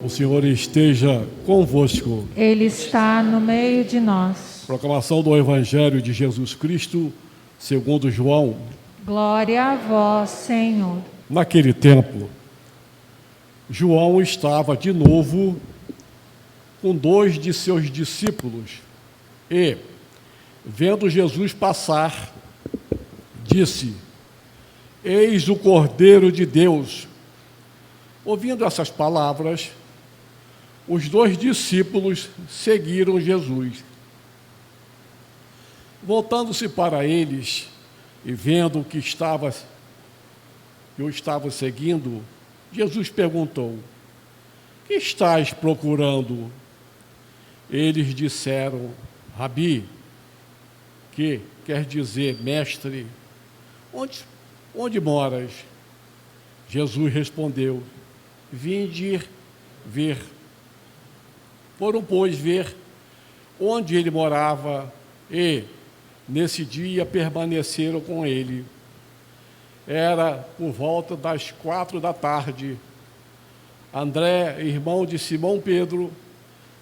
O Senhor esteja convosco. Ele está no meio de nós. Proclamação do Evangelho de Jesus Cristo, segundo João. Glória a vós, Senhor. Naquele tempo, João estava de novo com 2 de seus discípulos e, vendo Jesus passar, disse: Eis o Cordeiro de Deus. Ouvindo essas palavras, os 2 discípulos seguiram Jesus. Voltando-se para eles e vendo que eu estava seguindo, Jesus perguntou: Que estáis procurando? Eles disseram: Rabi, que quer dizer mestre, onde moras? Jesus respondeu: Vinde ver. Foram, pois, ver onde ele morava e, nesse dia, permaneceram com ele. Era por volta das 4 da tarde. André, irmão de Simão Pedro,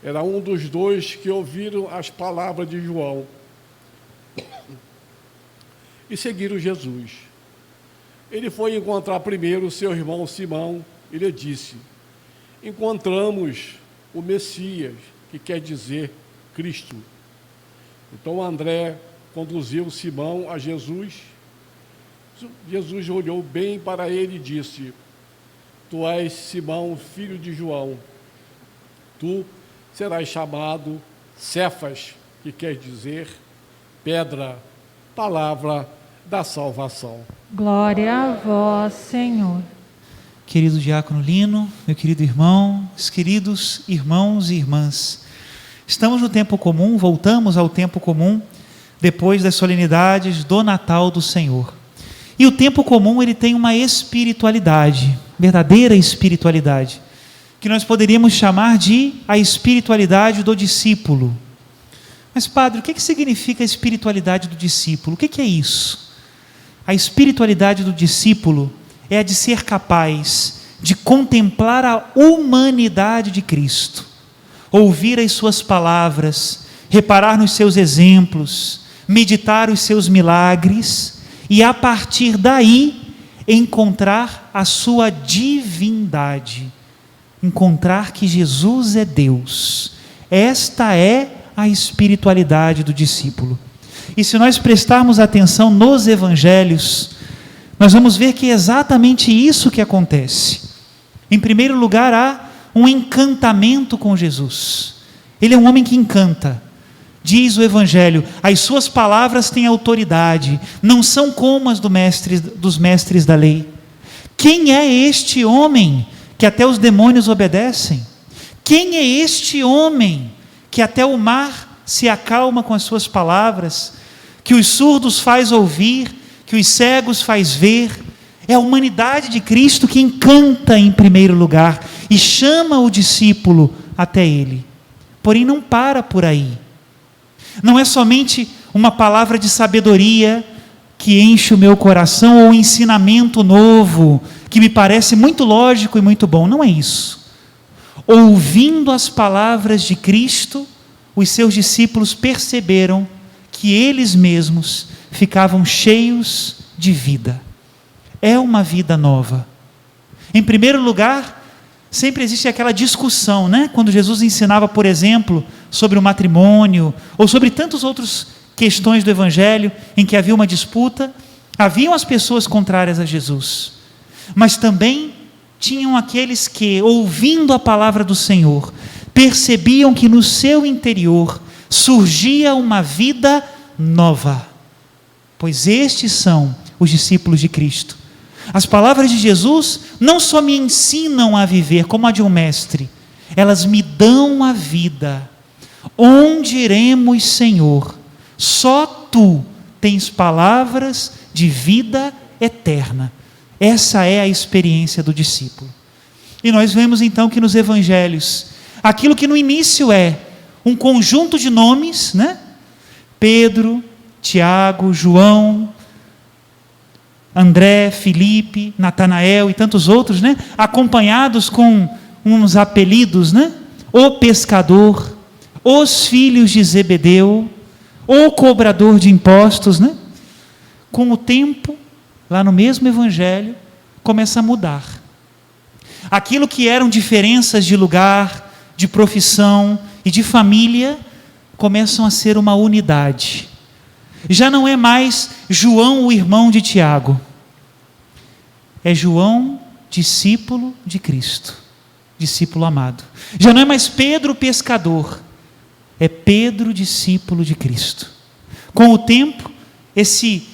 era um dos 2 que ouviram as palavras de João e seguiram Jesus. Ele foi encontrar primeiro seu irmão Simão e lhe disse: Encontramos o Messias, que quer dizer Cristo. Então André conduziu Simão a Jesus. Jesus olhou bem para ele e disse: Tu és Simão, filho de João. Tu serás chamado Cefas, que quer dizer pedra, palavra da salvação. Glória a vós, Senhor. Querido diácono Lino, meu querido irmão, os queridos irmãos e irmãs, estamos no tempo comum, voltamos ao tempo comum, depois das solenidades do Natal do Senhor. E o tempo comum, ele tem uma espiritualidade, verdadeira espiritualidade, que nós poderíamos chamar de a espiritualidade do discípulo. Mas, padre, o que significa a espiritualidade do discípulo? O que é isso? A espiritualidade do discípulo é a de ser capaz de contemplar a humanidade de Cristo, ouvir as suas palavras, reparar nos seus exemplos, meditar os seus milagres e, a partir daí, encontrar a sua divindade, encontrar que Jesus é Deus. Esta é a espiritualidade do discípulo. E se nós prestarmos atenção nos evangelhos, nós vamos ver que é exatamente isso que acontece. Em primeiro lugar, há um encantamento com Jesus. Ele é um homem que encanta. Diz o Evangelho: as suas palavras têm autoridade, não são como as dos mestres da lei. Quem é este homem que até os demônios obedecem? Quem é este homem que até o mar se acalma com as suas palavras, que os surdos faz ouvir, que os cegos faz ver? É a humanidade de Cristo que encanta em primeiro lugar e chama o discípulo até ele. Porém, não para por aí. Não é somente uma palavra de sabedoria que enche o meu coração ou um ensinamento novo que me parece muito lógico e muito bom. Não é isso. Ouvindo as palavras de Cristo, os seus discípulos perceberam que eles mesmos ficavam cheios de vida. É uma vida nova. Em primeiro lugar, sempre existe aquela discussão, né? Quando Jesus ensinava, por exemplo, sobre o matrimônio, ou sobre tantas outras questões do Evangelho, em que havia uma disputa, haviam as pessoas contrárias a Jesus, mas também tinham aqueles que, ouvindo a palavra do Senhor, percebiam que no seu interior surgia uma vida nova. Pois estes são os discípulos de Cristo. As palavras de Jesus não só me ensinam a viver como a de um mestre, elas me dão a vida. Onde iremos, Senhor? Só Tu tens palavras de vida eterna. Essa é a experiência do discípulo. E nós vemos então que nos evangelhos, aquilo que no início é um conjunto de nomes, né? Pedro, Tiago, João, André, Filipe, Natanael e tantos outros, né? Acompanhados com uns apelidos, né? O pescador, os filhos de Zebedeu, o cobrador de impostos, né? Com o tempo, lá no mesmo evangelho, começa a mudar. Aquilo que eram diferenças de lugar, de profissão e de família, começam a ser uma unidade. Já não é mais João, o irmão de Tiago. É João, discípulo de Cristo, discípulo amado. Já não é mais Pedro, pescador. É Pedro, discípulo de Cristo. Com o tempo, esse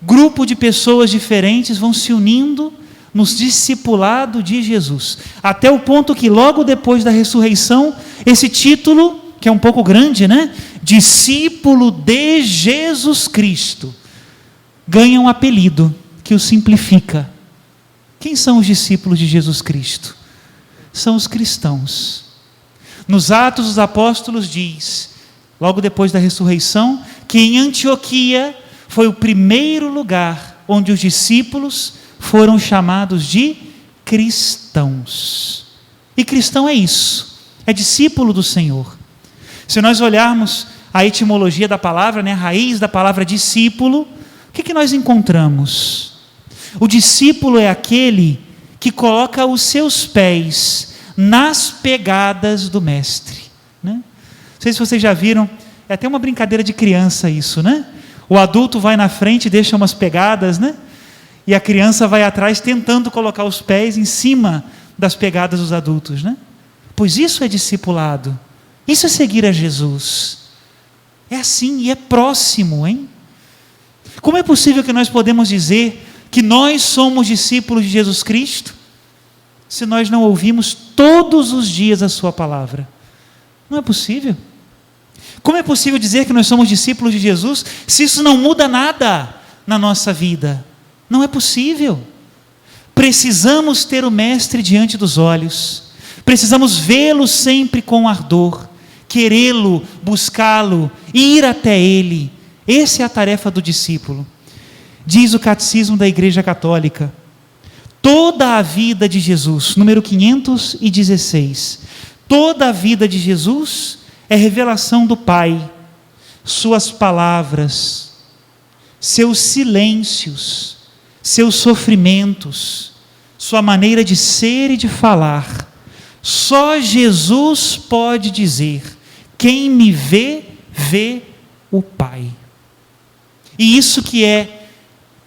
grupo de pessoas diferentes vão se unindo nos discipulado de Jesus, até o ponto que logo depois da ressurreição, esse título, que é um pouco grande, né? Discípulo de Jesus Cristo, ganha um apelido que o simplifica. Quem são os discípulos de Jesus Cristo? São os cristãos. Nos Atos dos Apóstolos diz, logo depois da ressurreição, que em Antioquia foi o primeiro lugar onde os discípulos foram chamados de cristãos. E cristão é isso, é discípulo do Senhor. Se nós olharmos a etimologia da palavra, né, a raiz da palavra discípulo, o que nós encontramos? O discípulo é aquele que coloca os seus pés nas pegadas do mestre, né? Não sei se vocês já viram, é até uma brincadeira de criança isso, né? O adulto vai na frente e deixa umas pegadas, né? E a criança vai atrás tentando colocar os pés em cima das pegadas dos adultos, né? Pois isso é discipulado, isso é seguir a Jesus. É assim e é próximo, hein? Como é possível que nós podemos dizer que nós somos discípulos de Jesus Cristo se nós não ouvimos todos os dias a sua palavra? Não é possível. Como é possível dizer que nós somos discípulos de Jesus se isso não muda nada na nossa vida? Não é possível. Precisamos ter o Mestre diante dos olhos, precisamos vê-lo sempre com ardor, querê-lo, buscá-lo, ir até ele. Essa é a tarefa do discípulo. Diz o Catecismo da Igreja Católica, toda a vida de Jesus, número 516, toda a vida de Jesus é revelação do Pai, suas palavras, seus silêncios, seus sofrimentos, sua maneira de ser e de falar. Só Jesus pode dizer: quem me vê, vê o Pai. E isso que é,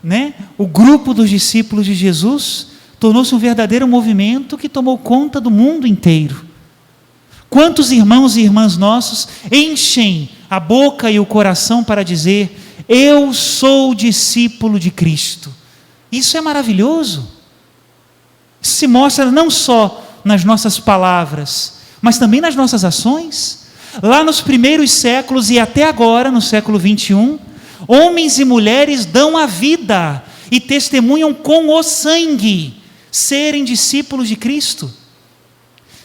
né, o grupo dos discípulos de Jesus, tornou-se um verdadeiro movimento que tomou conta do mundo inteiro. Quantos irmãos e irmãs nossos enchem a boca e o coração para dizer: eu sou discípulo de Cristo. Isso é maravilhoso. Isso se mostra não só nas nossas palavras, mas também nas nossas ações. Lá nos primeiros séculos e até agora, no século 21, homens e mulheres dão a vida e testemunham com o sangue serem discípulos de Cristo.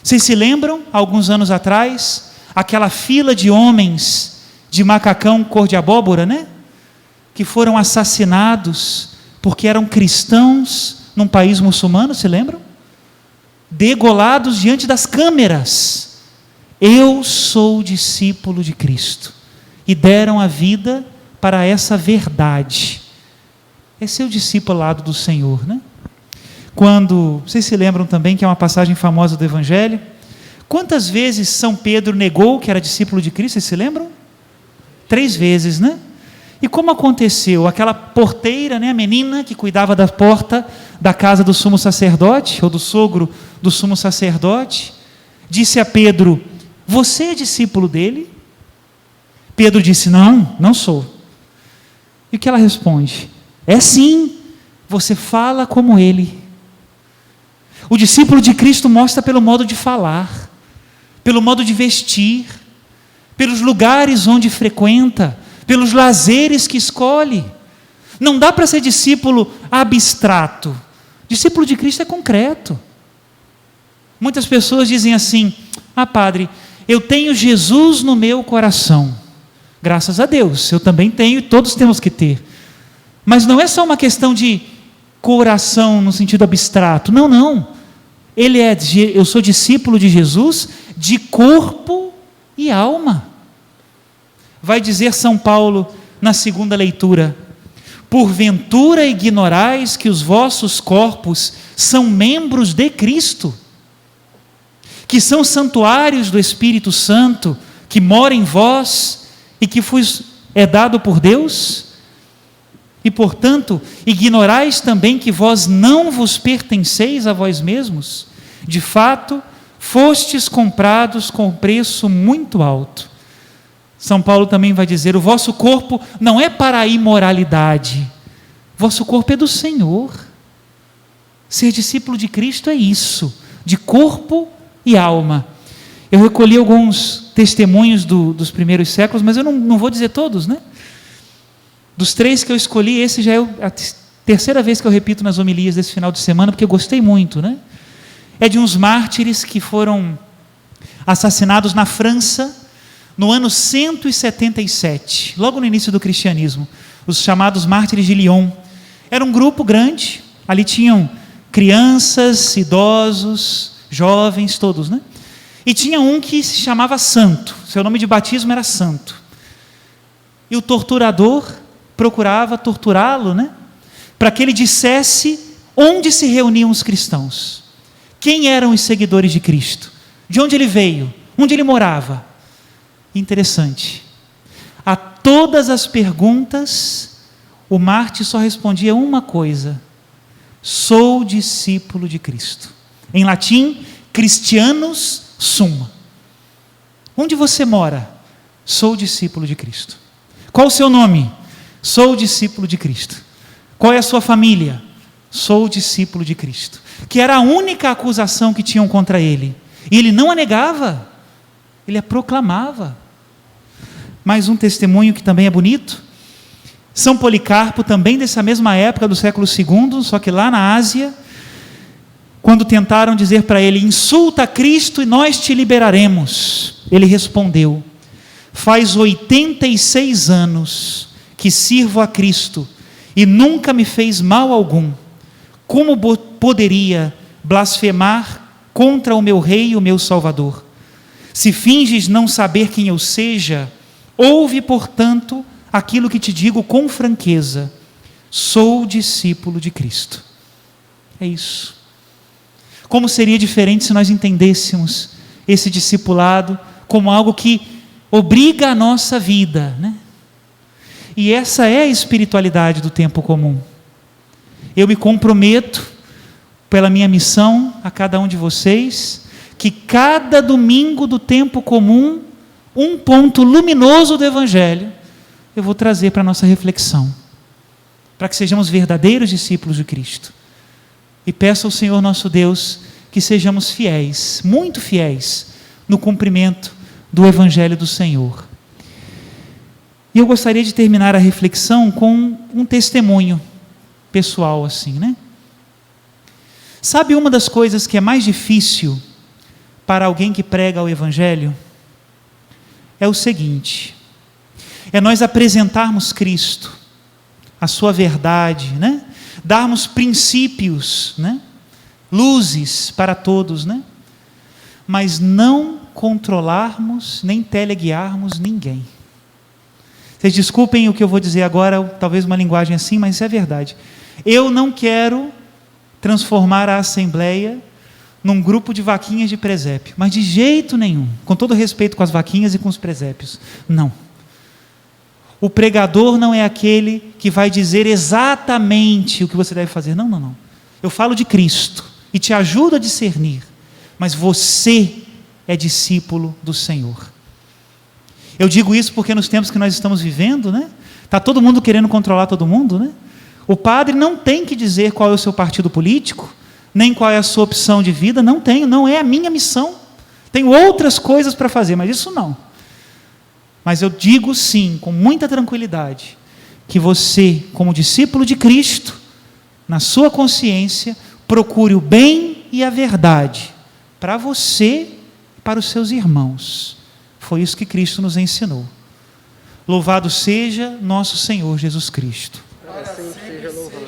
Vocês se lembram, alguns anos atrás, aquela fila de homens de macacão cor de abóbora, né? Que foram assassinados porque eram cristãos num país muçulmano, se lembram? Degolados diante das câmeras. Eu sou discípulo de Cristo. E deram a vida para essa verdade. Esse é o discipulado do Senhor, né? Quando, vocês se lembram também que é uma passagem famosa do Evangelho, quantas vezes São Pedro negou que era discípulo de Cristo, vocês se lembram? 3 vezes, né? E como aconteceu? Aquela porteira, né, a menina que cuidava da porta da casa do sumo sacerdote, ou do sogro do sumo sacerdote, disse a Pedro: você é discípulo dele? Pedro disse: não, não sou. E o que ela responde? É sim, você fala como ele. O discípulo de Cristo mostra pelo modo de falar, pelo modo de vestir, pelos lugares onde frequenta, pelos lazeres que escolhe. Não dá para ser discípulo abstrato. Discípulo de Cristo é concreto. Muitas pessoas dizem assim: ah, padre, eu tenho Jesus no meu coração. Graças a Deus, eu também tenho e todos temos que ter. Mas não é só uma questão de coração no sentido abstrato. Não, não. eu sou discípulo de Jesus de corpo e alma. Vai dizer São Paulo na segunda leitura: porventura ignorais que os vossos corpos são membros de Cristo, que são santuários do Espírito Santo, que mora em vós e que vos é dado por Deus? E, portanto, ignorais também que vós não vos pertenceis a vós mesmos? De fato, fostes comprados com preço muito alto. São Paulo também vai dizer: o vosso corpo não é para a imoralidade, vosso corpo é do Senhor. Ser discípulo de Cristo é isso, de corpo e alma. Eu recolhi alguns testemunhos dos primeiros séculos, mas eu não vou dizer todos, né? Dos 3 que eu escolhi, esse já é a terceira vez que eu repito nas homilias desse final de semana, porque eu gostei muito, né? É de uns mártires que foram assassinados na França no ano 177, logo no início do cristianismo, os chamados mártires de Lyon. Era um grupo grande, ali tinham crianças, idosos, jovens, todos, né? E tinha um que se chamava Santo, seu nome de batismo era Santo. E o torturador procurava torturá-lo, né? Para que ele dissesse onde se reuniam os cristãos, quem eram os seguidores de Cristo, de onde ele veio, onde ele morava. Interessante, a todas as perguntas o mártir só respondia uma coisa: sou discípulo de Cristo. Em latim, Christianus sum. Onde você mora? Sou discípulo de Cristo. Qual o seu nome? Sou discípulo de Cristo. Qual é a sua família? Sou discípulo de Cristo. Que era a única acusação que tinham contra ele. E ele não a negava, ele a proclamava. Mais um testemunho que também é bonito. São Policarpo, também dessa mesma época do século II, só que lá na Ásia, quando tentaram dizer para ele: insulta a Cristo e nós te liberaremos, ele respondeu: faz 86 anos que sirvo a Cristo e nunca me fez mal algum. Como poderia blasfemar contra o meu rei e o meu Salvador? Se finges não saber quem eu seja, ouve, portanto, aquilo que te digo com franqueza: sou discípulo de Cristo. É isso. Como seria diferente se nós entendêssemos esse discipulado como algo que obriga a nossa vida, né? E essa é a espiritualidade do tempo comum. Eu me comprometo, pela minha missão, a cada um de vocês, que cada domingo do tempo comum, um ponto luminoso do Evangelho, eu vou trazer para a nossa reflexão, para que sejamos verdadeiros discípulos de Cristo. E peço ao Senhor nosso Deus que sejamos fiéis, muito fiéis, no cumprimento do Evangelho do Senhor. E eu gostaria de terminar a reflexão com um testemunho pessoal assim, né? Sabe uma das coisas que é mais difícil para alguém que prega o Evangelho? É o seguinte: é nós apresentarmos Cristo, a sua verdade, né? Darmos princípios, né? Luzes para todos, né? Mas não controlarmos nem teleguiarmos ninguém. Vocês desculpem o que eu vou dizer agora, talvez uma linguagem assim, mas isso é verdade. Eu não quero transformar a Assembleia num grupo de vaquinhas de presépio, mas de jeito nenhum, com todo respeito com as vaquinhas e com os presépios, não. O pregador não é aquele que vai dizer exatamente o que você deve fazer, não. Eu falo de Cristo e te ajudo a discernir, mas você é discípulo do Senhor. Eu digo isso porque nos tempos que nós estamos vivendo, né? Está todo mundo querendo controlar todo mundo, né? O padre não tem que dizer qual é o seu partido político, nem qual é a sua opção de vida, não é a minha missão. Tenho outras coisas para fazer, mas isso não. Mas eu digo sim, com muita tranquilidade, que você, como discípulo de Cristo, na sua consciência, procure o bem e a verdade para você e para os seus irmãos. Foi isso que Cristo nos ensinou. Louvado seja nosso Senhor Jesus Cristo. Assim seja louvado.